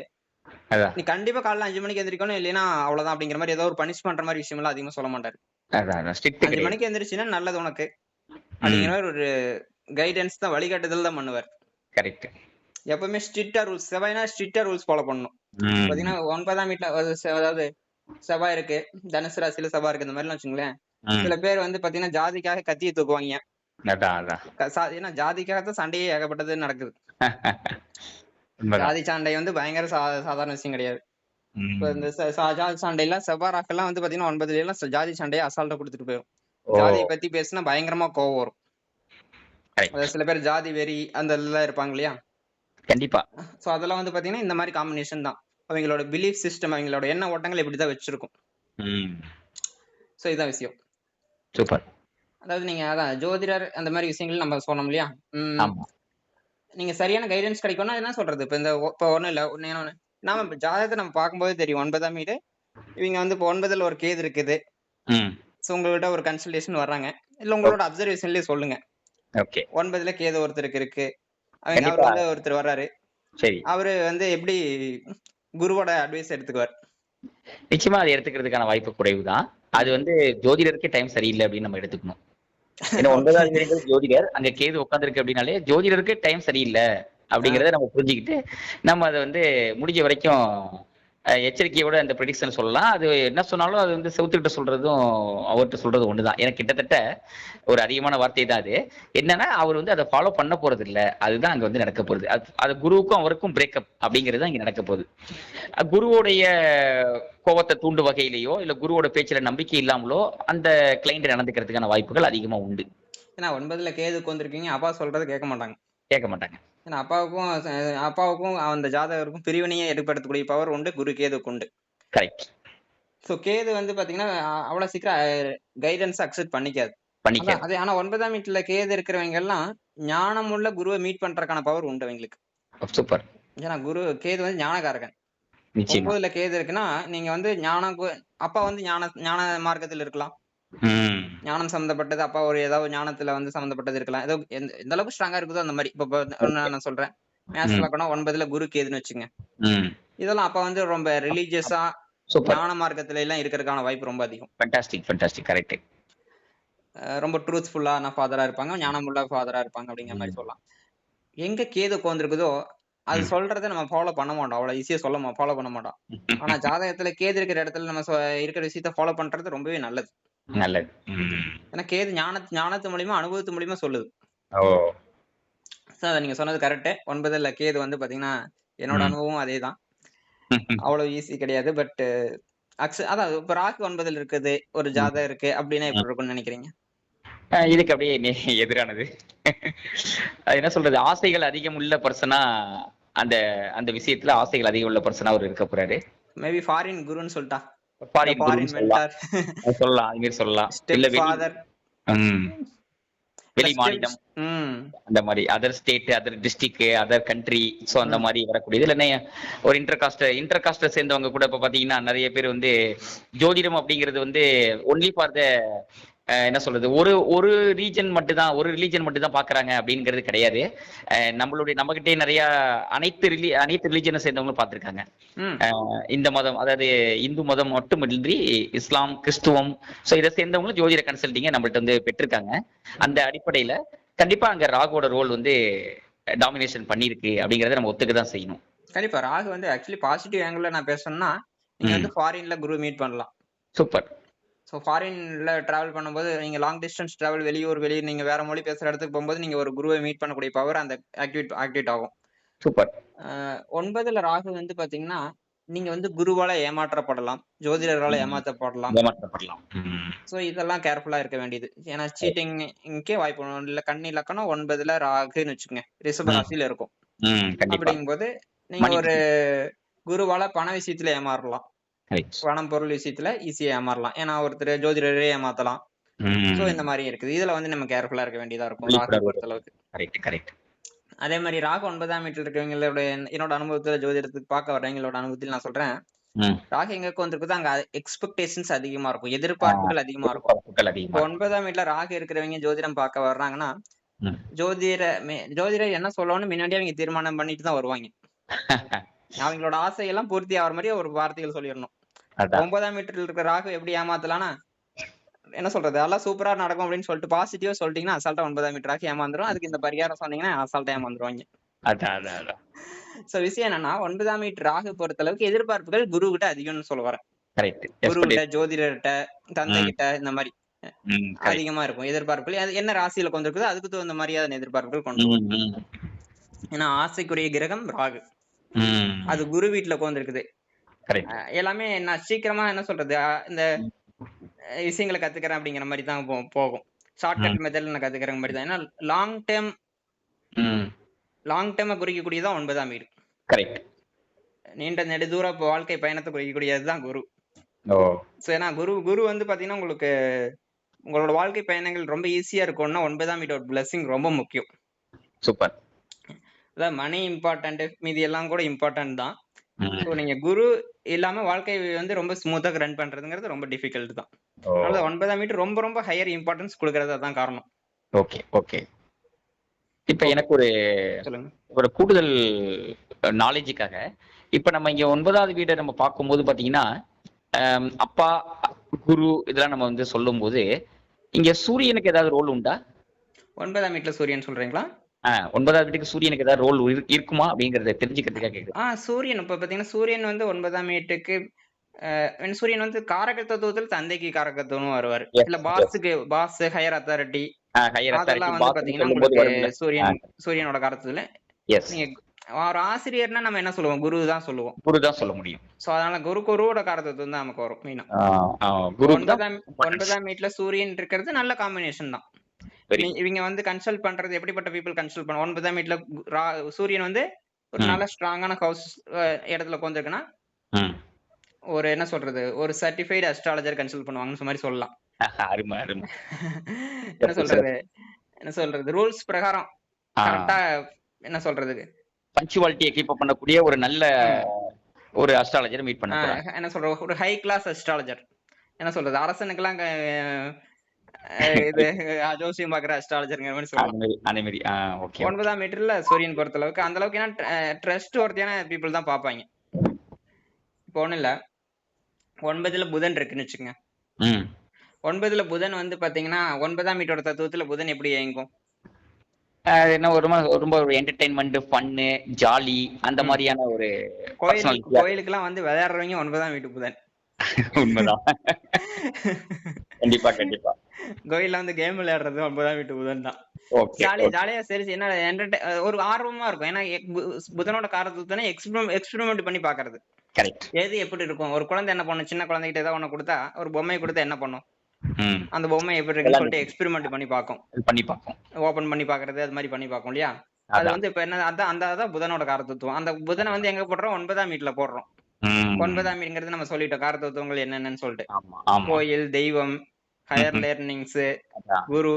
நீ கண்டிப்பா காலைல 5 மணிக்கு எந்திரிக்கணும், இல்லைன்னா அவ்வளவுதான் அப்படிங்கிற மாதிரி ஏதோ ஒரு பனிஷ் பண்ற மாதிரி விஷயம் எல்லாம் அதிகமா சொல்ல மாட்டாரு. 5 மணிக்கு எந்திரிச்சுன்னா நல்லது உனக்கு அப்படிங்கிற மாதிரி ஒரு கைடன்ஸ் தான், வழிகாட்டுதல் தான் பண்ணுவார். கரெக்ட். எப்பவுமே ஸ்ட்ரிக்டா ரூல்ஸ், செவ்வாய்னா ஸ்ட்ரிக்டா ரூல்ஸ் ஃபாலோ பண்ணணும். பாத்தீங்கன்னா 9ஆம் வீட்டுல அதாவது செவ்வாய் இருக்கு, தனுசு ராசியில செவ்வாய் இருக்கு, இந்த மாதிரி வச்சுங்களேன். சில பேர் வந்து பாத்தீங்கன்னா ஜாதிக்காக கத்தியை தூக்குவாங்க. ஏன்னா ஜாதிக்காக தான் சண்டையே ஏகப்பட்டது நடக்குது. ஜாதி சண்டை வந்து பயங்கர சாதாரண விஷயம் கிடையாது. இந்த ஜாதி சண்டையெல்லாம் செவ்வாய் ராக்கெல்லாம் வந்து பாத்தீங்கன்னா 9ல எல்லாம் ஜாதி சண்டையை அசால்ட்டா கொடுத்துட்டு போயிடும். ஜாதியை பத்தி பேசினா பயங்கரமா கோவம் வரும். சில பேர் ஜாதி வெறி அந்த எல்லாம் இருப்பாங்க இல்லையா? கண்டிப்பா. சோ அதெல்லாம் வந்து பாத்தீங்கன்னா இந்த மாதிரி காம்பினேஷன் தான். அவங்களோட பிலீஃப் சிஸ்டம், அவங்களோட எண்ண ஓட்டங்கள் இப்படிதான் வச்சிருக்கும். சோ இதான் விஷயம். சூப்பர். அதாவது நீங்க அதான் ஜோதிடர் அந்த மாதிரி விஷயங்கள் நம்ம சொன்னோம் இல்லையா? நீங்க சரியான கைடன்ஸ் கிடைக்கும்னா என்ன சொல்றது? இப்ப ஒண்ணும் இல்ல, நாம ஜாதகத்தை நம்ம பார்க்கும்போது தெரியும். 9ஆம் வீடு இவங்க வந்து இப்போ 9ல ஒரு கேது இருக்குது. சோ உங்கள்கிட்ட ஒரு கன்சல்டேஷன் வர்றாங்க, இல்ல உங்களோட அப்சர்வேஷன்லயே சொல்லுங்க. 9ல கேது ஒருத்தருக்கு இருக்கு, அவர் வந்து ஒருத்தர் வர்றாரு. அவரு வந்து எப்படி குருவோட அட்வைஸ் எடுத்துக்குவார்? நிச்சயமா அதை எடுத்துக்கிறதுக்கான வாய்ப்பு குறைவுதான். அது வந்து ஜோதிடருக்கே டைம் சரியில்லை அப்படின்னு நம்ம எடுத்துக்கணும். ஏன்னா 9ஆவது வீடு ஜோதிடர், அங்க கேது உட்காந்துருக்கு அப்படின்னாலே ஜோதிடருக்கு டைம் சரியில்லை அப்படிங்கறத நம்ம புரிஞ்சுக்கிட்டு நம்ம அதை வந்து முடிஞ்ச வரைக்கும் எச்சரிக்கையோட அந்த ப்ரெடிக்ஷன் சொல்லலாம். அது என்ன சொன்னாலும் அது வந்து செவுத்துக்கிட்ட சொல்றதும் அவர்கிட்ட சொல்றதும் ஒண்ணுதான். எனக்கு கிட்டத்தட்ட ஒரு அதிகமான வார்த்தை தான் அது. என்னன்னா அவர் வந்து அதை ஃபாலோ பண்ண போறது இல்லை, அதுதான் அங்க வந்து நடக்க போகுது. அது குருவுக்கும் அவருக்கும் பிரேக்கப் அப்படிங்கிறது தான் இங்க நடக்க போகுது. குருவோடைய கோபத்தை தூண்டு வகையிலேயோ இல்ல குருவோட பேச்சுல நம்பிக்கை இல்லாமலோ அந்த கிளைண்ட் நடந்துக்கிறதுக்கான வாய்ப்புகள் அதிகமா உண்டு. ஏன்னா 9ல கேதுக்கு வந்திருக்கீங்க, அப்பா சொல்றது கேட்க மாட்டாங்க. ஏன்னா அப்பாவுக்கும் அந்த ஜாதகருக்கும் பிரிவினையை ஏற்படுத்தக்கூடிய பவர் உண்டு, குரு கேதுக்கு உண்டு. கரெக்ட். சோ கேது வந்து பாத்தீங்கன்னா அவ்வளவு சீக்கிரம் கைடன்ஸ் அக்செப்ட் பண்ணிக்காது. அதே ஆனா 9ஆம் வீட்டுல கேது இருக்கிறவங்க எல்லாம் ஞானம் உள்ள குருவை மீட் பண்றதுக்கான பவர் உண்டு அவங்களுக்கு. சூப்பர். ஏன்னா கேது வந்து ஞானகாரகன். 9ல கேது இருக்குன்னா நீங்க வந்து அப்பா வந்து ஞான மார்க்கத்தில் இருக்கலாம், ஞானம் சம்பந்தப்பட்டது, அப்பா ஒரு ஏதாவது ஞானத்துல வந்து சம்பந்தப்பட்டது இருக்கலாம். ஏதோ எந்த அளவுக்கு ஸ்ட்ராங்கா இருக்குதோ அந்த மாதிரி. இப்ப நான் சொல்றேன், மேஷ லக்னம் 9ல குரு கேதுன்னு வச்சுங்க. இதெல்லாம் அப்பா வந்து ரொம்ப ரிலீஜியஸா ஞான மார்க்கத்துல எல்லாம் இருக்கிறதுக்கான வாய்ப்பு ரொம்ப அதிகம். ஃபேண்டாஸ்டிக். கரெக்ட். ரொம்ப ட்ரூத்ஃபுல்லான ஃபாதரா இருப்பாங்க, ஞானமுள்ள ஃபாதரா இருப்பாங்க அப்படிங்கிற மாதிரி சொல்லலாம். எங்க கேது உட்கார்ந்துருக்குதோ அது சொல்றதை நம்ம ஃபாலோ பண்ண மாட்டோம், அவ்வளவு ஈஸியா ஃபாலோ பண்ண மாட்டோம். ஆனா ஜாதகத்துல கேது இருக்கிற இடத்துல நம்ம இருக்கிற விஷயத்த ஃபாலோ பண்றது ரொம்பவே நல்லது. ஏன்னா கேது ஞானத்து மூலியமா அனுபவத்து மூலியமா சொல்லுது. நீங்க சொன்னது கரெக்ட். 9ல கேது வந்து பாத்தீங்கன்னா என்னோட அனுபவம் அதேதான். அவ்வளவு ஈஸி கிடையாது. பட் அதான் இப்ப ராகு 9ல இருக்குது ஒரு ஜாதகம் இருக்கு அப்படின்னா எப்படி இருக்கும்னு நினைக்கிறீங்க? இதுக்கு அப்படியே எதிரானது. என்ன சொல்றது, ஆசைகள் அதிகம் உள்ள பர்சனா அந்த அந்த விஷயத்துல ஆசைகள் அதிகம் உள்ள பர்சனா அவர் இருக்க போறாரு. மேபி ஃபாரின் குருன்னு சொல்லிட்டா, ஃபாரின் மென்டார் சொல்லலாம், அது மாதிரி சொல்லலாம். இல்ல வெளி மாநிலம், அந்த மாதிரி other state, other district, other country, so அந்த மாதிரி வரக்கூடியது. இல்ல ஒரு இன்டர் காஸ்ட சேர்ந்தவங்க கூட இப்ப பாத்தீங்கன்னா நிறைய பேர் வந்து ஜோதிடம் அப்படிங்கிறது வந்து ஒன்லி ஃபார் த என்ன சொல்றது, ஒரு ரீஜன் மட்டும் தான், ஒரு ரிலீஜன் மட்டும் தான் பாக்குறாங்க அப்படிங்கிறது கிடையாது. நம்மகிட்டே நிறைய அனைத்து ரிலீஜனை சேர்ந்தவங்களும் பார்த்திருக்காங்க. இந்த மதம், அதாவது இந்து மதம் மட்டுமின்றி இஸ்லாம், கிறிஸ்துவம், சோ இதை சேர்ந்தவங்களும் ஜோதிட கன்சல்டிங்க நம்மள்ட்ட வந்து பெற்றிருக்காங்க. அந்த அடிப்படையில கண்டிப்பா அங்க ராகுவோட ரோல் வந்து டாமினேஷன் பண்ணிருக்கு அப்படிங்கறத நம்ம ஒத்துக்க தான் செய்யணும். கண்டிப்பா ராகு வந்து ஆக்சுவலி பாசிட்டிவ் ஆங்கிள் நான் பேசணும்னா நீங்க வந்து ஃபாரின்ல குரு மீட் பண்ணலாம். சூப்பர். ஸோ ஃபாரின்ல டிராவல் பண்ணும்போது நீங்க லாங் டிஸ்டன்ஸ் டிராவல், வெளியூர் நீங்க வேற மொழி பேசுற இடத்துக்கு போகும்போது நீங்க ஒரு குருவை மீட் பண்ணக்கூடிய பவர் அந்த ஆக்டிவேட் ஆகும். சூப்பர். 9ல ராகு வந்து பாத்தீங்கன்னா நீங்க வந்து குருவால ஏமாற்றப்படலாம், ஜோதிடர்களால ஏமாற்றப்படலாம். ஸோ இதெல்லாம் கேர்ஃபுல்லா இருக்க வேண்டியது. ஏன்னா சீட்டிங்கே வாய்ப்பு இல்ல. கன்னி லக்கணம் 9ல ராகுன்னு வச்சுக்கோங்க, ரிஷப ராசியில இருக்கும். அப்படிங்கும்போது நீங்க ஒரு குருவால பண விஷயத்துல ஏமாறலாம், பணம் பொருள் விஷயத்துல ஈஸியா ஏமாறலாம். ஏன்னா ஒருத்தர் ஜோதிடரே ஏமாத்தலாம். சோ இந்த மாதிரி இருக்குது. இதுல வந்து நம்ம கேர்ஃபுல்லா இருக்க வேண்டியதா இருக்கும் ராகு பொறுத்த அளவுக்கு. அதே மாதிரி ராகு 9ஆம் வீட்டுல இருக்கவங்களோட என்னோட அனுபவத்துல ஜோதிடத்துக்கு பார்க்க வர்றவங்களோட அனுபவத்தில் நான் சொல்றேன். ராகு எங்க வந்திருக்குதோ அங்க எக்ஸ்பெக்டேஷன்ஸ் அதிகமா இருக்கும், எதிர்பார்ப்புகள் அதிகமா இருக்கும். இப்போ 9ஆம் வீட்டுல ராகு இருக்கிறவங்க ஜோதிடம் பார்க்க வர்றாங்கன்னா, ஜோதிடர் என்ன சொல்லணும்னு முன்னாடியே அவங்க தீர்மானம் பண்ணிட்டு தான் வருவாங்க. அவங்களோட ஆசையெல்லாம் பூர்த்தி ஆகிற மாதிரி ஒரு வார்த்தைகள் சொல்லிடணும். 9ஆம் வீட்டில் இருக்கிற ராகு எப்படி ஏமாத்தலாம்னா, என்ன சொல்றது, எல்லாம் சூப்பரா நடக்கும் அப்படின்னு சொல்லிட்டு பாசிட்டிவா சொல்லிட்டீங்கன்னா அசால்ட்டா 9ஆம் வீட்டு ராகு ஏமாந்துரும். அதுக்கு இந்த பரிகாரம் சொன்னீங்கன்னா அசால்ட்டா ஏமாந்துருவாங்க. சோ விஷயம் என்னன்னா, 9ஆம் வீட்டு ராகு பொறுத்த அளவுக்கு எதிர்பார்ப்புகள் குரு கிட்ட அதிகம்னு சொல்ல வரேன். குரு கிட்ட, ஜோதிடர்கிட்ட, தந்தை கிட்ட இந்த மாதிரி அதிகமா இருக்கும் எதிர்பார்ப்புகள். அது என்ன ராசியில கொண்டு இருக்குதோ அதுக்கு தகுந்த மாதிரியான எதிர்பார்ப்புகள் கொண்டு. ஏன்னா ஆசைக்குரிய கிரகம் ராகு, அது குரு வீட்டுல உட்கார்ந்திருக்குது. எல்லாமே நான் சீக்கிரமா என்ன சொல்றது, இந்த விஷயங்களை கத்துக்கிறேன் அப்படிங்கிற மாதிரி தான் போகும். ஷார்ட்கட் மெத்தட்ல நான் கத்துக்கிற மாதிரி தான். ஏன்னா லாங் டேர்மை குறிக்கக்கூடியதான் 9ஆம் வீடு. கரெக்ட். நீண்ட நெடுதூர வாழ்க்கை பயணத்தை குறிக்கக்கூடியதுதான் குரு. ஏன்னா குரு வந்து பாத்தீங்கன்னா உங்களுக்கு உங்களோட வாழ்க்கை பயணங்கள் ரொம்ப ஈஸியா இருக்கும்னா 9ஆம் வீட்டோட பிளெஸிங் ரொம்ப முக்கியம். சூப்பர். அதான் மணி இம்பார்ட்டன்ட், மீதி எல்லாம் கூட இம்பார்ட்டன்ட் தான். சோ நீங்க குரு இல்லாம வாழ்க்கை வந்து ரொம்ப ஸ்மூத்தா ரன் பண்றதுங்கிறது ரொம்ப டிஃபிகல்ட் தான். அதனால 9ஆம் வீட்டு ரொம்ப ரொம்ப ஹையர் இம்பார்ட்டன்ஸ் கொடுக்கறது தான் காரணம். Okay okay. இப்ப எனக்கு ஒரு கூடுதல் நாலேஜுக்காக, இப்ப நம்ம இங்க 9வது வீடை நம்ம பார்க்கும்போது பாத்தீங்கன்னா, அப்பா, குரு இதெல்லாம் நம்ம வந்து சொல்லும் போது இங்க சூரியனுக்கு ஏதாவது ரோல் உண்டா? 9ஆம் வீட்டுல சூரியன் சொல்றீங்களா? 9வது வீட்டுக்கு சூரியனுக்கு ஏதாவது ரோல் இருக்குமா அப்படிங்கறத தெரிஞ்சுக்கிறதுக்காக கேக்குது. சூரியன் இப்ப பாத்தீங்கன்னா சூரியன் வந்து 9ஆம் வீட்டுக்கு சூரியன் வந்து காரகத்துவத்துல தந்தைக்கு காரகத்துவம் வருவாரு. இல்ல பாஸ் ஹையர் அத்தாரிட்டி அதெல்லாம் வந்து பாத்தீங்கன்னா உங்களுக்கு சூரியனோட காரகத்துவத்துல. நீங்க ஒரு ஆசிரியர்னா நம்ம என்ன சொல்லுவோம், குரு தான் சொல்லுவோம். குரு தான் சொல்ல முடியும். சோ அதனால குருவோட காரகத்துவம் தான் நமக்கு வரும் மெயினா. 9ஆம் வீட்டுல சூரியன் இருக்கிறது நல்ல காம்பினேஷன் தான். இவங்க வந்து கன்சல்ட் பண்றது எப்படிப்பட்ட பீப்புள் கன்சல்ட் பண்ண, 9ஆம் வீட்டுல சூரியன் வந்து ஒரு நல்ல ஸ்ட்ராங்கான ஹவுஸ் இடத்துல உட்காந்துருக்குன்னா ஒரு என்ன சொல்றது, ஒரு சர்டிஃபைடு அஸ்ட்ராலஜர் கன்சல்ட் பண்ணுவாங்கன்னு மாதிரி சொல்லலாம். என்ன சொல்றது ரூல்ஸ் பிரகாரம் கரெக்டா என்ன சொல்றதுக்கு பஞ்சுவாலிட்டியை கீப் அப் பண்ணக்கூடிய ஒரு நல்ல ஒரு அஸ்ட்ராலஜர் மீட் பண்ண என்ன சொல்ற, ஒரு ஹை கிளாஸ் அஸ்ட்ராலஜர். என்ன சொல்றது, அரசனுக்கெல்லாம் இது ஜோசியம் பாக்குற அஸ்ட்ராலஜர்ங்கிற மாதிரி சொல்லலாம். 9ஆம் மீட்டர்ல சூரியன் பொறுத்த அளவுக்கு அந்த அளவுக்கு ஏன்னா ட்ரஸ்ட் ஒர்த்தியான பீப்புள் தான் பாப்பாங்க. இப்போ ஒண்ணு இல்ல, 9ல புதன் இருக்குன்னு வச்சுக்கோங்க. 9ல புதன் வந்து பாத்தீங்கன்னா 9ஆம் வீட்டோட தத்துவத்துல புதன் எப்படி இயங்கும்? என்ன ரொம்ப ஒரு என்டர்டைன்மெண்ட், ஃபன்னு, ஜாலி அந்த மாதிரியான ஒரு கோயிலுக்கு எல்லாம் வந்து விளையாடுறவங்க 9ஆம் வீட்டு புதன். உண்மைதான். கண்டிப்பா கண்டிப்பா. கோயில்ல வந்து கேம் விளையாடுறது 9ஆம் வீட்டு புதன் தான். ஜாலியா சரி என்ன ஒரு ஆர்வமா இருக்கும். ஏன்னா புதனோட காரத்துவத்தை எக்ஸ்பெரிமெண்ட் பண்ணி பாக்குறது. எது எப்படி இருக்கும், ஒரு குழந்தை என்ன பண்ணும், சின்ன குழந்தைகிட்ட ஏதாவது ஒண்ணு கொடுத்தா, ஒரு பொம்மையை கொடுத்தா என்ன பண்ணும், அந்த பொம்மை எப்படி இருக்குன்னு சொல்லிட்டு எக்ஸ்பெரிமெண்ட் பண்ணி பார்க்கும், ஓபன் பண்ணி பாக்குறது, அது மாதிரி பண்ணி பார்க்கும் இல்லையா. அது வந்து இப்ப என்ன அதான் புதனோட காரத்துவம். அந்த புதனை வந்து எங்க போடுறோம், 9ஆம் வீட்டுல போடுறோம். 9ஆம் வீடுங்கிறது நம்ம சொல்லிட்டோம் காரத்துவங்கள் என்னென்னு சொல்லிட்டு. கோயில், தெய்வம், ஹையர் லேர்னிங்ஸ், குரு.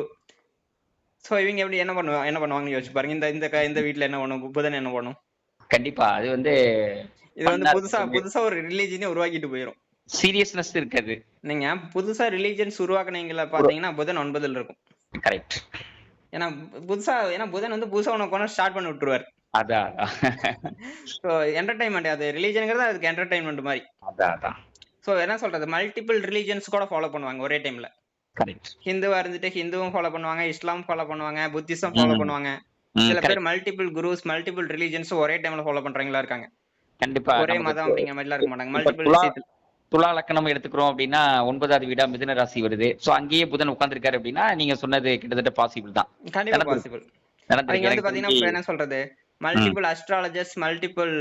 சோ இவங்க எப்படி என்ன பண்ணுவாங்கன்னு யோசிச்சு பாருங்க. இந்த வீட்டுல என்ன பண்ணும், புதன் என்ன பண்ணும்? கண்டிப்பா அது வந்து இது வந்து புதுசா ஒரு ரிலீஜியனே உருவாக்கிட்டு போயிரும். சீரியஸ்னஸ் இருக்காது. நீங்க புதுசா ரிலீஜியன்ஸ் உருவாக்குனீங்களா பாத்தீங்கன்னா புதன் 9ல இருக்கும். கரெக்ட். ஏன்னா புதன் வந்து புதுசா உனக்கு ஸ்டார்ட் பண்ணி விட்டுருவாரு. அதான் சோ என்டர்டைன்மெண்ட், அது ரிலீஜியன்ங்கிறது அதுக்கு என்டர்டைன்மெண்ட் மாதிரி. அதான் சோ என்ன சொல்றது, மல்டிபிள் ரிலீஜியன்ஸ் கூட ஃபாலோ பண்ணுவாங்க ஒரே டைம்ல. கரெக்ட். ஹிந்துவா இருந்துட்டு ஹிந்துவும் ஃபாலோ பண்ணுவாங்க, இஸ்லாம் ஃபாலோ பண்ணுவாங்க, புத்திசம் ஃபாலோ பண்ணுவாங்க. சில பேர் மல்டிபிள் குருஸ், மல்டிபிள் ரிலீஜியன்ஸ் ஒரே டைம்ல ஃபாலோ பண்றவங்களா இருக்காங்க. கண்டிப்பா ஒரே மதம் அப்படிங்கிற மாதிரி எல்லாம் இருக்க மாட்டாங்க. மல்டிபிள் விஷயத்துல துலா லக்னம் எடுத்துக்கிறோம் அப்படின்னா 9வது வீடா மிதுன ராசி வருது. சோ அங்கேயே புதன் உட்கார்ந்திருக்காரு அப்படின்னா நீங்க சொன்னது கிட்டத்தட்ட பாசிபிள் தான். கண்டிப்பா பாசிபிள். அவங்க வந்து பாத்தீங்கன்னா என்ன சொல்றது, மல்டிபிள் அஸ்ட்ராலஜர்ஸ், மல்டிபிள்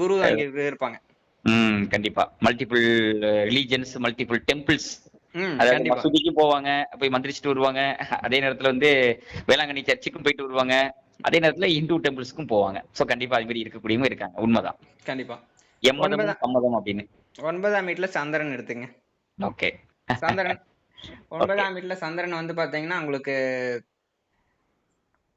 குரு அங்க இருப்பாங்க. கண்டிப்பா மல்டிபிள் ரிலீஜியன்ஸ், மல்டிபிள் டெம்பிள்ஸ். மசூதிக்கு போவாங்க, போய் மந்திரிச்சுட்டு வருவாங்க. அதே நேரத்துல வந்து வேளாங்கண்ணி சர்ச்சுக்கும் போயிட்டு வருவாங்க. அதே நேரத்துல இந்து டெம்பிள்ஸ்க்கும் போவாங்க. சோ கண்டிப்பா அது மாதிரி இருக்கக்கூடியவங்க இருக்காங்க. உண்மைதான். கண்டிப்பா. எம்மதமும் சம்மதம் அப்படின்னு. 9ஆம் வீட்டுல சந்திரன் எடுத்துங்க. ஓகே. சந்திரன் 9ஆம் வீட்டுல சந்திரன் வந்து பாத்தீங்கன்னா உங்களுக்கு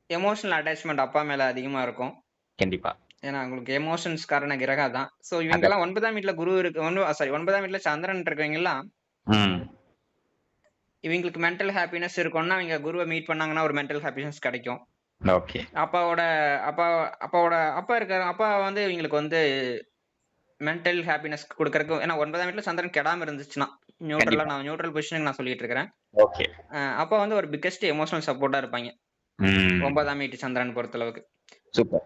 எமோஷனல் அட்டாச்மெண்ட் அப்பா மேல அதிகமா இருக்கும். கண்டிப்பா. ஏன்னா உங்களுக்கு எமோஷன்ஸ் காரண கிரகம் அதான். சோ அதான். இவங்கலாம் 9ஆம் வீட்ல குரு இருக்கு. சாரி 9ஆம் வீட்ல சந்திரன் இருக்கவங்கலாம் ம். இவங்களுக்கு மென்டல் ஹாப்பினஸ் இருக்கும்னா, இவங்க குருவ மீட் பண்ணாங்கன்னா ஒரு மென்டல் ஹாப்பினஸ் கிடைக்கும். ஓகே. அப்பாவோட அப்பா அப்பாவோட அப்பா இருக்காரு. அப்பா வந்து இவங்களுக்கு வந்து மென்டல் ஹாப்பினஸ் குடுக்கறக்கு ஏன்னா 9ஆம் வீட்ல சந்திரன் கெடாம இருந்துச்சுன்னா, கண்டிப்பா. நான் நியூட்ரல் பொசிஷனுக்கு நான் சொல்லிட்டு இருக்கிறேன். ஓகே. அப்பா வந்து ஒரு பிக்கஸ்ட் எமோஷனல் சப்போர்ட்டா இருப்பாய்ங்க. ம். 9ஆம் வீட்டு சந்திரன் பொறுத்தளவுக்கு. சூப்பர்.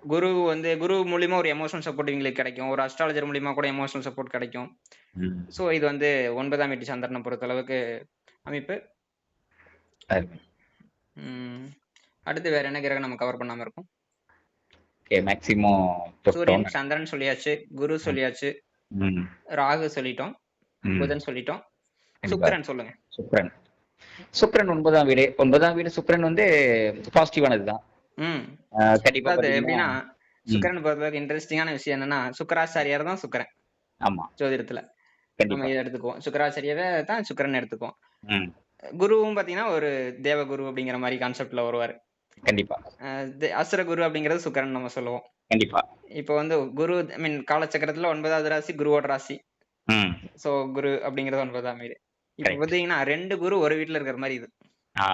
குரு மூலியமா ஒரு எமோஷனல் சப்போர்ட் இவங்களுக்கு கிடைக்கும். ஒரு அஸ்ட்ராலஜர் மூலியமா கூட எமோஷனல் சப்போர்ட் கிடைக்கும். ம். சோ இது வந்து 9ஆம் வீட்டு சந்திரன பொறுத்தளவுக்கு அமைப்பு. அருமை. ம். அடுத்து வேற என்ன கிரகம் நம்ம கவர் பண்ணாம இருக்கோம்? ஓகே. மேக்ஸிமம் சூரியன், தொட்டோம். சந்திரன் சொல்லியாச்சு. குரு ம். சொல்லியாச்சு. ம். ராகு சொல்லிட்டோம். ம். புதன் சொல்லிட்டோம். கண்டிப்பா. சுக்கிரன் சொல்லுங்க. சுக்கிரன். சுக்கிரன் 9ஆம் வீடு. 9ஆம் வீடு சுக்கிரன் வந்து பாசிட்டிவானது தான். ம். கண்டிப்பா அதாவது பாத்தீங்கன்னா எப்படின்னா, ம். சுக்கிரன பொறுத்தவரைக்கும் இன்ட்ரஸ்டிங்கான விஷயம் என்னன்னா, சுக்கிராச்சாரியார் தான் சுக்கிரன். ஆமா. ஜோதிடத்துல. நம்ம கண்டிப்பா. இத எடுத்துக்குவோம். சுக்கிராச்சாரியர தான் சுக்கிரன் எடுத்துக்குவோம். ம். குருவும் பார்த்தீங்கன்னா, ஒரு தேவகுரு அப்படிங்கிற மாரி கான்செப்ட்ல வருவாரு. கண்டிப்பா. அசுர குரு அப்படிங்கிறது சுக்கிரன் நம்ம சொல்லுவோம். கண்டிப்பா. இப்போ வந்து குரு காலச்சக்கரத்துல 9வது ராசி குருவோட ராசி. ம். சோ குரு அப்படிங்கிறது 9ஆம் வீடு. இப்ப கரெக்ட். பார்த்தீங்கன்னா 2 குரு ஒரு வீட்ல இருக்கிற மாரி இது. ஆ.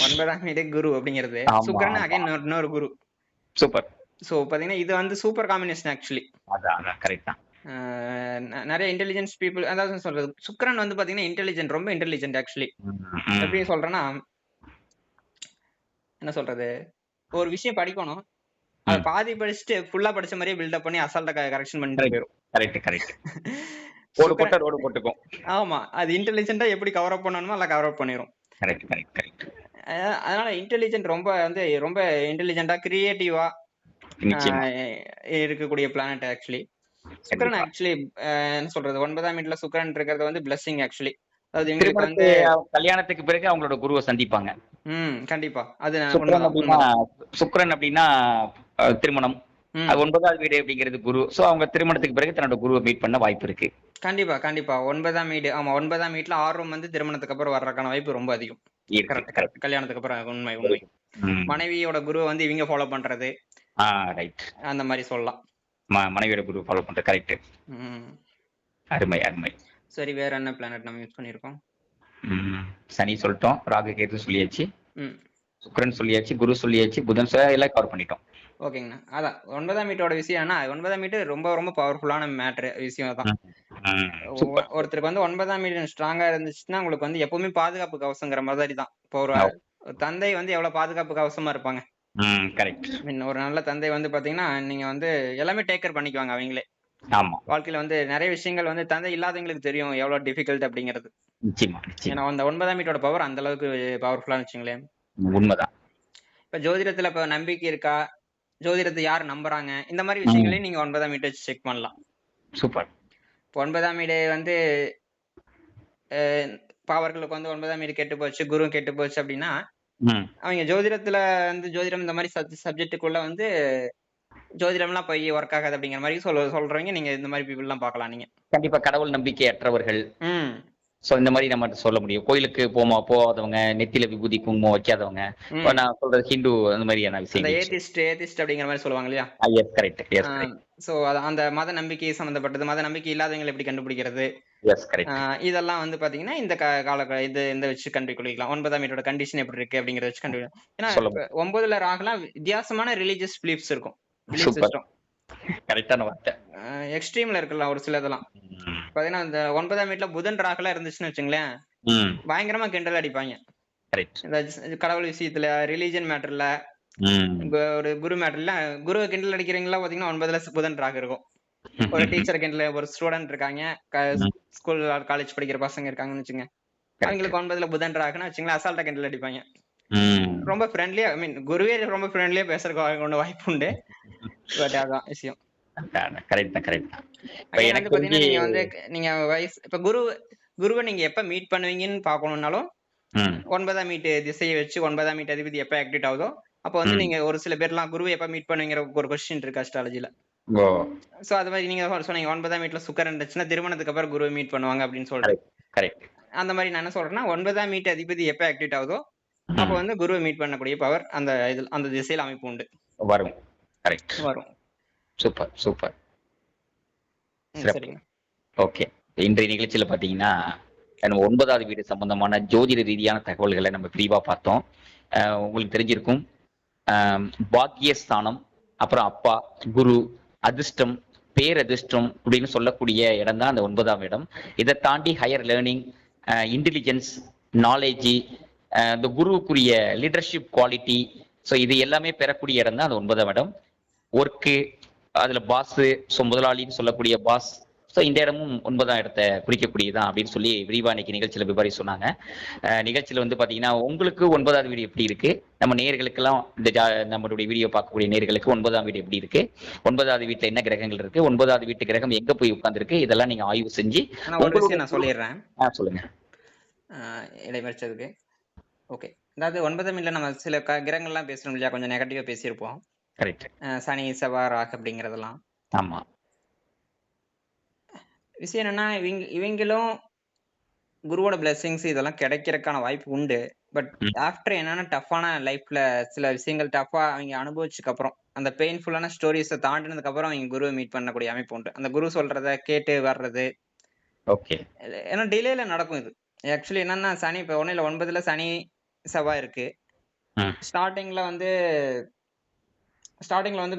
9ஆம் வீடு குரு அப்படிங்கிறது. ஆமா, சுக்கிரன் ஆமா. அகைன் இன்னொரு குரு. சூப்பர். சோ பார்த்தீங்கன்னா, இது வந்து சூப்பர் காம்பினேஷன் ஆக்சுவலி. அதான் கரெக்ட் தான். ஆ நெறைய இன்டெலிஜென்ஸ் பீப்பிள் அதாவது சொல்றது. சுக்கிரன் வந்து பார்த்தீங்கன்னா, ரொம்ப இன்டெலிஜென்ட் ஆக்சுவலி. ம். ம். எப்படி சொல்றேன்னா, என்ன சொல்றது? ஒரு விஷயம் படிக்கணும். அத ம். பாதி படிச்சுட்டு ஃபுல்லா படிச்ச மாரியே பில்டப் பண்ணி அசால்ட்டா கரெக்ஷன் பண்ணிட்டு கரெக்ட். போயிரும். கரெக்ட். கோடு போட்டா சுக்கிரன் ரோடு போட்டுக்கும். ஆமா. அது இன்டெலிஜென்ட்டா எப்படி கவர் அப் பண்ணணுமோ அதெல்லாம் கவர் அப் பண்ணிரும். கரெக்ட். அ அதனால இன்டெலிஜென்ட் ரொம்ப இன்டெலிஜென்ட்டா, கிரியேட்டிவா அ நிச்சயமா. இருக்கக்கூடிய பிளானட் ஆக்சுவலி. சுக்கிரன் கண்டிப்பா. ஆக்சுவலி என்ன சொல்றது 9ஆம் வீட்ல சுக்கிரன் இருக்கிறது வந்து பிளெஸ்ஸிங் ஆக்சுவலி. அதாவது இவங்களுக்கு திருமணத்து வந்து கல்யாணத்துக்கு பிறகு அவங்களோட குருவ சந்திப்பாங்க. கண்டிப்பா. அது சுக்கிரன் உண்மதான், அப்டின்னா உண்மதான். சுக்கிரன் அப்டின்னா திருமணம். அது ம். 9வது வீடு அப்டிங்கிறது குரு. சோ அவங்க திருமணத்துக்கு பிறகு தன்னோட குருவ மீட் பண்ண வாய்ப்பு இருக்கு. கண்டிப்பா. 9ஆம் வீடு. ஆமா 9ஆம் வீட்ல ஆர்வம் வந்து திருமணத்துக்கு அப்புறம் வர்றதுக்கான வாய்ப்பு ரொம்ப அதிகம். இருக்கு. கரெக்ட். கல்யாணத்துக்கு அப்புறம் வெரி உண்மை. குட். ம். மனைவியோட குருவ வந்து இவங்க ஃபாலோ பண்றது. ஆ ரைட். அந்த மாரி சொல்லலாம். மனைவியோட குரு ஃபாலோ பண்றது கரெக்ட். ம். அருமை. சரி வேற என்ன பிளானட் நம்ம யூஸ் பண்ணியிருக்கோம்? ம். சனி சொல்ட்டோம். ராகு கேது சொல்லியாச்சு. ம். சுக்கிரன் சொல்லியாச்சு. குரு சொல்லியாச்சு. புதன் எல்லாம் கவர் பண்ணிட்டோம். ஓகேங்கண்ணா. அதான் 9ஆம் வீட்டோட விஷயம் என்ன, 9ஆம் வீடு ரொம்ப பவர்ஃபுல்லான விஷயம் அதான். ம். ம். சூப்பர். ஒருத்தருக்கு வந்து 9ஆம் வீடு ஸ்ட்ராங்கா இருந்துச்சுன்னா, உங்களுக்கு வந்து எப்பவுமே பாதுகாப்பு கவசங்கிற மாதிரி தான். இப்போ ஒரு ஓ. ஒரு தந்தை வந்து எவ்வளவு பாதுகாப்பு கவசமா இருப்பாங்க. ம். கரெக்ட். ஒரு நல்ல தந்தை வந்து பாத்தீங்கன்னா, நீங்க வந்து எல்லாமே டேக் கேர் பண்ணிக்குவாங்க அவிங்களே. ஆமா. வாழ்க்கையில வந்து நெறைய விஷயங்கள் வந்து தந்தை இல்லாதவங்களுக்கு தெரியும் எவ்வளவு டிஃபிகல்ட் அப்படிங்கிறது. நிச்சயமா. ஏன்னா அந்த 9ஆம் வீட்டோட பவர் அந்த அளவுக்கு பவர்ஃபுல்லான்னு வச்சுங்களேன். உண்மதான். இப்ப ஜோதிடத்துல இப்ப நம்பிக்கை இருக்கா? ஜோதிடத்த யார் நம்புறாங்க? இந்த மாரி ம். விஷயங்களையும் நீங்க 9ஆம் வீட்ட வச்சு செக் பண்ணலாம். சூப்பர். இப்ப 9ஆம் வீடு வந்து அ பாவர்களுக்கு வந்து 9ஆம் வீடு கெட்டு போச்சு, குரு கெட்டு போச்சு அப்படின்னா, ம். அவைங்க ஜோதிடத்துல வந்து ஜோதிடம் இந்த மாரி சப்ஜெக்ட்டுக்குள்ள வந்து ஜோதிடம்லாம் போய் ஒர்க் ஆகாது அப்படிங்கிற மாரி சொல்றவங்க நீங்க இந்த மாரி பீப்பிள்லாம் பார்க்கலாம் நீங்க. கண்டிப்பா கடவுள் நம்பிக்கையற்றவர்கள். ம். சோ இந்த மாரி நம்ம சொல்ல முடியும். கோயிலுக்கு போகாதவங்க, நெத்தியில விபூதி, குங்குமம் வைக்காதவங்க. இப்ப ம். நான் சொல்றது ஹிந்து அந்த மாதிரியான அந்த விஷயங்கள். ஏத்திஸ்ட் அப்படிங்கிற மாரி சொல்லுவாங்க இல்லையா? Yes correct. Ah yes correct. So அந்த மத நம்பிக்கை சம்மந்தப்பட்டது. மத நம்பிக்கை இல்லாதவங்கள எப்படி கண்டுபிடிக்கிறது? Yes ah correct. இதெல்லாம் வந்து பார்த்தீங்கன்னா, இந்த இந்த வச்சு கண்டுபிடிக்கலாம். 9ஆம் வீட்டோட கண்டிஷன் எப்படி இருக்கு அப்படிங்கிறத வச்சு கண்டுபிடிக்கலாம். ஏன்னா சொல்ல இப்ப முடியும். 9ல ராகுலாம் வித்தியாசமான ரிலிஜியஸ் பிலீஃப்ஸ் இருக்கும். Belief super. சிஸ்டம். கரெக்டான வார்த்தை. எக்ஸ்ட்ரீம்ல இருக்கலாம் ஒரு சிலதெல்லாம். ம். பார்த்தீங்கன்னா, இந்த 9ஆம் வீட்ல புதன் ராகுலாம் இருந்துச்சுன்னு வச்சுங்களேன், ம். பயங்கரமா கிண்டல் அடிப்பாய்ங்க. கரெக்ட். இந்த கடவுள் விஷயத்துல, ரிலிஜன் மேட்டர்ல, ம். ஒரு குரு மேட்டர்ல குருவ கிண்டல் அடிக்கிறவங்கலாம் பார்த்தீங்கன்னா 9ல புதன் ராகு இருக்கும். ஒரு டீச்சர் கிண்டல் ஒரு ஸ்டூடண்ட் இருக்காங்க. க ம். ஸ்கூல், காலேஜ் படிக்கிற பசங்க இருக்காங்கன்னு வச்சுக்கங்க. கரெக்ட். அவங்களுக்கு 9ல புதன் ராகுன்னா வச்சுங்களேன், அசால்ட்டா கிண்டல் அடிப்பாய்ங்க. ம். ரொம்ப ஃப்ரெண்ட்லியா குருவே ரொம்ப ஃப்ரெண்ட்லியா பேசுறதுக்கு வாய்ப்பு உண்டு. பட் அதான் விஷயம். கரெக்ட் தான். இப்ப அகைன் எனக்கு வந்து தெரிஞ்சு பார்த்தீங்கன்னா, நீங்க இப்ப குருவ நீங்க எப்ப மீட் பண்ணுவீங்கன்னு பார்க்கணும்னாலும், ம். 9ஆம் வீட்டு திசைய வச்சு 9ஆம் வீட்டு அதிபதி எப்ப ஆக்டிவேட் ஆகுதோ, அப்ப வந்து ம். நீங்க ஒரு சில பேர்லாம் குருவ எப்ப மீட் பண்ணுவீங்கிற ஒரு கொஸ்டின் இருக்கு அஸ்ட்ராலஜில. ஓ! சோ அது மாரி நீங்க சொன்னீங்க 9ஆம் வீட்ல சுக்கிரன் இருந்துச்சுன்னா, திருமணத்துக்கு அப்புறம் குருவ மீட் பண்ணுவாங்க அப்படின்னு சொல்லிட்டு. கரெக்ட். அந்த மாரி நான் என்ன சொல்றேன்னா, 9ஆம் வீட்டு அதிபதி எப்ப ஆக்டிவேட் ஆகுதோ, அப்ப வந்து குருவை மீட் பண்ணக்கூடிய பவர் அந்த இதில் அந்த திசையில் அமைப்பு உண்டு. வரும். கரெக்ட். வரும். Super super. சரிங்க. ஓகே. இன்றைய நிகழ்ச்சியில பாத்தீங்கன்னா நம்ம 9வது வீடு சம்பந்தமான ஜோதிட ரீதியான தகவல்களை நம்ம விரிவா பார்த்தோம். உங்களுக்கு தெரிஞ்சிருக்கும் பாக்கியஸ்தானம், அப்புறம் அப்பா, குரு, அதிர்ஷ்டம், பேரதிர்ஷ்டம் அப்படின்னு சொல்லக்கூடிய இடம் தான் அந்த 9ஆம் இடம். இதை தாண்டி ஹையர் லேர்னிங், இன்டெலிஜென்ஸ், நாலேஜ், இந்த குருவுக்குரிய லீடர்ஷிப் குவாலிட்டி, ஸோ இது எல்லாமே பெறக்கூடிய இடம் தான் அந்த 9ஆம் இடம். ஒர்க்கு, அதுல பாஸ், ஸோ முதலாளின்னு சொல்லக்கூடிய பாஸ், ஸோ இந்த இடமும் 9ஆம் இடத்தை குறிக்கக்கூடியதான் அப்படின்னு சொல்லி விரிவா இன்னைக்கு நிகழ்ச்சியில விபாரி சொன்னாங்க. நிகழ்ச்சியில வந்து பாத்தீங்கன்னா உங்களுக்கு 9வது வீடு எப்படி இருக்கு, நம்ம நேயர்களுக்கெல்லாம் நம்மளுடைய வீடியோ பார்க்கக்கூடிய நேயர்களுக்கு 9ஆம் வீடு எப்படி இருக்கு, 9வது வீட்டுல என்ன கிரகங்கள் இருக்கு, 9வது வீட்டு கிரகம் எங்க போய் உட்கார்ந்துருக்கு, இதெல்லாம் நீங்க ஆய்வு செஞ்சு நான் சொல்லிடுறேன். சொல்லுங்க. இடைமறிச்சதுக்கு ஓகே. அதாவது 9ஆம் வீட்டுல நம்ம சில கிரகங்கள்லாம் பேசணும் இல்லையா, கொஞ்சம் நெகட்டிவா பேசியிருப்போம். கரெக்ட். சனி, செவ்வாய், ராகு அப்படிங்கறதெல்லாம். ஆமா. விஷயம் என்னன்னா, இவங்களும் குருவோட பிளெஸிங்ஸ் இதெல்லாம் கிடைக்கிறதுக்கான வாய்ப்பு உண்டு. பட் ஆஃப்டர் என்னன்னா டஃப்பான லைஃப்ல சில விஷயங்கள் டஃப்பா அவங்க அனுபவிச்சதுக்கு அப்புறம், அந்த பெயின்ஃபுல்லான ஸ்டோரிஸை தாண்டினதுக்கு அப்புறம் அவங்க குருவை மீட் பண்ணக்கூடிய அமைப்பு உண்டு. அந்த குரு சொல்றத கேட்டு வர்றது. ஓகே. ஏன்னா டிலேல நடக்கும் இது. ஆக்சுவலி என்னன்னா, சனி இப்ப 9ல சனி செவ்வாய் இருக்கு. ஸ்டார்டிங்ல வந்து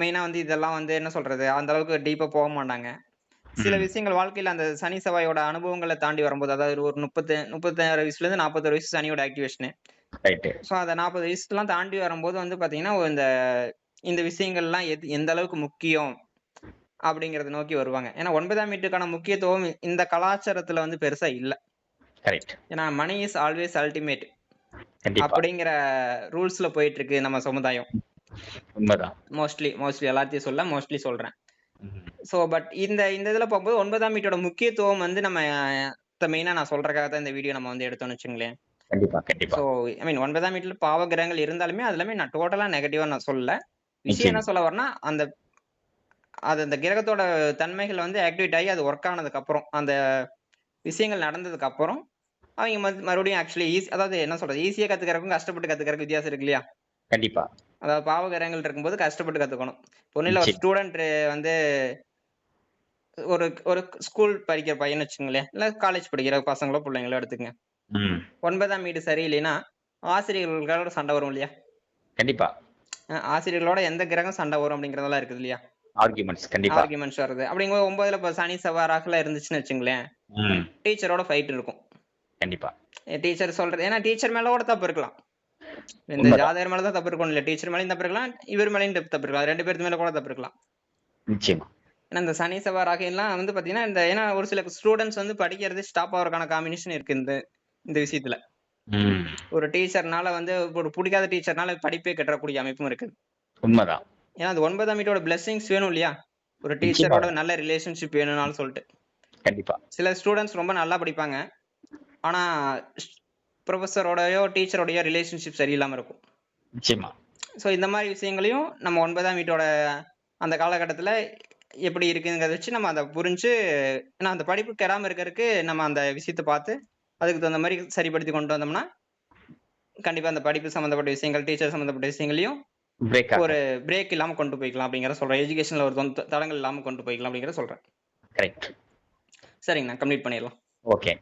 மெயினா வந்து இதெல்லாம் வந்து என்ன சொல்றது, அந்த அளவுக்கு டீப்பா போக மாட்டாங்க. சில விஷயங்கள் வாழ்க்கையில அந்த சனி செவ்வாயோட அனுபவங்களை தாண்டி வரும்போது, அதாவது ஒரு 36 வயசுல இருந்து 41 வயசு சனியோட ஆக்டிவேஷன். சோ அந்த 40 வயசுலாம் தாண்டி வரும்போது வந்து பாத்தீங்கன்னா, இந்த விஷயங்கள்லாம் எந்த அளவுக்கு முக்கியம் அப்படிங்கறத நோக்கி வருவாங்க. ஏன்னா 9ஆம் வீட்டுக்கான முக்கியத்துவம் இந்த கலாச்சாரத்துல வந்து பெருசா இல்ல. ஏன்னா மணி இஸ் ஆல்வேஸ் அல்டிமேட் அப்படிங்கிற ரூல்ஸ்ல போயிட்டு இருக்கு நம்ம சமுதாயம். மோஸ்ட்லி எல்லாத்தையும் மோஸ்ட்லி சொல்றேன். சோ பட் இந்த இதுல போகும்போது 9ஆம் வீட்டோட முக்கியத்துவம் வந்து நம்ம மெயினா நான் சொல்றதுக்காக தான் இந்த வீடியோ நம்ம வந்து எடுத்தோம்னு வச்சுங்களேன். சோ ஐ மீன் 9ஆம் வீட்டுல பாவ கிரகங்கள் இருந்தாலுமே அதுலமே நான் டோட்டலா நெகட்டிவா நான் சொல்லல. விஷயம் என்ன சொல்ல வரேன்னா, அந்த கிரகத்தோட தன்மைகள் வந்து ஆக்டிவேட் ஆகி அது ஒர்க் ஆனதுக்கு அப்புறம், அந்த விஷயங்கள் நடந்ததுக்கு அப்புறம் அவங்க மறுபடியும் ஆக்சுவலி அதாவது என்ன சொல்றது, ஈஸியா கத்துக்கிறதுக்கும் கஷ்டப்பட்டு கத்துக்கிறதுக்கு வித்தியாசம் இருக்கு இல்லையா? கண்டிப்பா. அதாவது பாவகிரகங்கள் இருக்கும்போது கஷ்டப்பட்டு கத்துக்கணும். ஒண்ணுல ஒரு ஸ்டூடெண்ட் வந்து ஒரு ஸ்கூல் படிக்கிற பையன் வச்சுங்களேன், இல்ல காலேஜ் படிக்கிற பசங்களோ பிள்ளைங்களோ எடுத்துக்கங்க. 9ஆம் வீடு சரியில்லைன்னா ஆசிரியர்களோட சண்டை வரும் இல்லையா? கண்டிப்பா. ஆசிரியர்களோட எந்த கிரகம் சண்டை வரும் அப்படிங்கறதெல்லாம் இருக்குது இல்லையா? ஆர்குமெண்ட்ஸ் வருது. அப்படிங்கும்போது 9ல இப்ப சனி செவ்வாய் ராகுல இருந்துச்சுன்னு வச்சுங்களேன், டீச்சரோட ஃபைட் இருக்கும். கண்டிப்பா. டீச்சர் சொல்றது, ஏன்னா டீச்சர் மேல கூட தப்பு இருக்கலாம். இந்த ஜாதகர் மேலதான் தப்பு இருக்கும் இல்ல, டீச்சர் மேலயும் தப்பு இருக்கலாம், இவர் மேலயும் தப்பு இருக்கலாம், 2 பேருக்கு மேல கூட தப்பு இருக்கலாம். நிச்சயமா. ஏன்னா இந்த சனி செவ்வாய் ராகு எல்லாம் வந்து பாத்தீங்கன்னா, ஏன்னா ஒரு சில ஸ்டூடெண்ட்ஸ் வந்து படிக்கிறது ஸ்டாப் ஆகிறதுக்கான காம்பினேஷன் இருக்கு இந்த விஷயத்துல. ஒரு டீச்சர்னால வந்து ஒரு பிடிக்காத டீச்சர்னால படிப்பே கட்டக்கூடிய அமைப்பும் இருக்கு. உண்மைதான். ஏன்னா அது 9ஆம் வீட்டோட பிளெஸிங்ஸ் வேணும் இல்லையா, ஒரு டீச்சரோட நல்ல ரிலேஷன்ஷிப் வேணும்னாலும் சொல்லிட்டு. கண்டிப்பா. சில ஸ்டூடெண்ட்ஸ் ரொம்ப நல்லா படிப்பாங்க, ஆனா ப்ரொஃபஸரோடயோ டீச்சரோடயோ ரிலேஷன்ஷிப் சரியில்லாம இருக்கும். நிச்சயமா. சோ இந்த மாதிரி விஷயங்களையும் நம்ம 9ஆம் வீட்டோட அந்த காலகட்டத்துல எப்படி இருக்குங்கிறத வச்சு நம்ம அதை புரிஞ்சு, ஏன்னா அந்த படிப்பு கெடாம இருக்கிறதுக்கு நம்ம அந்த விஷயத்த பார்த்து அதுக்கு தகுந்த மாதிரி சரிப்படுத்தி கொண்டு வந்தோம்னா கண்டிப்பா அந்த படிப்பு சம்பந்தப்பட்ட விஷயங்கள், டீச்சர் சம்பந்தப்பட்ட விஷயங்களையும் ஒரு பிரேக் இல்லாம கொண்டு போய்க்கலாம் அப்படிங்கிற சொல்றேன். எஜுகேஷன்ல ஒரு தடங்கள் இல்லாம கொண்டு போய்க்கலாம் அப்படிங்கிற சொல்றேன். கரெக்ட். சரிங்க, நான் கம்ப்ளீட் பண்ணிடலாம். ஓகே.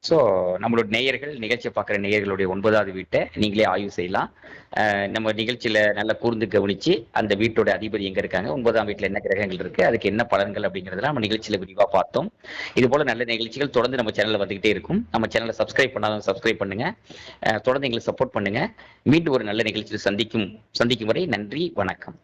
ஸோ நம்மளோட நேயர்கள், நிகழ்ச்சியை பார்க்குற நேயர்களுடைய 9வது வீட்டை நீங்களே ஆய்வு செய்யலாம். நம்ம நிகழ்ச்சியில நல்லா கூர்ந்து கவனிச்சு அந்த வீட்டோட அதிபதி எங்க இருக்காங்க, 9ஆம் வீட்டில் என்ன கிரகங்கள் இருக்கு, அதுக்கு என்ன பலன்கள் அப்படிங்கிறதெல்லாம் நம்ம நிகழ்ச்சியில விரிவாக பார்த்தோம். இது போல நல்ல நிகழ்ச்சிகள் தொடர்ந்து நம்ம சேனல்ல வந்துகிட்டே இருக்கும். நம்ம சேனலை சப்ஸ்கிரைப் பண்ணாலும் சப்ஸ்கிரைப் பண்ணுங்க, தொடர்ந்து எங்களுக்கு சப்போர்ட் பண்ணுங்க. மீண்டும் ஒரு நல்ல நிகழ்ச்சியில் சந்திக்கும் வரை நன்றி, வணக்கம்.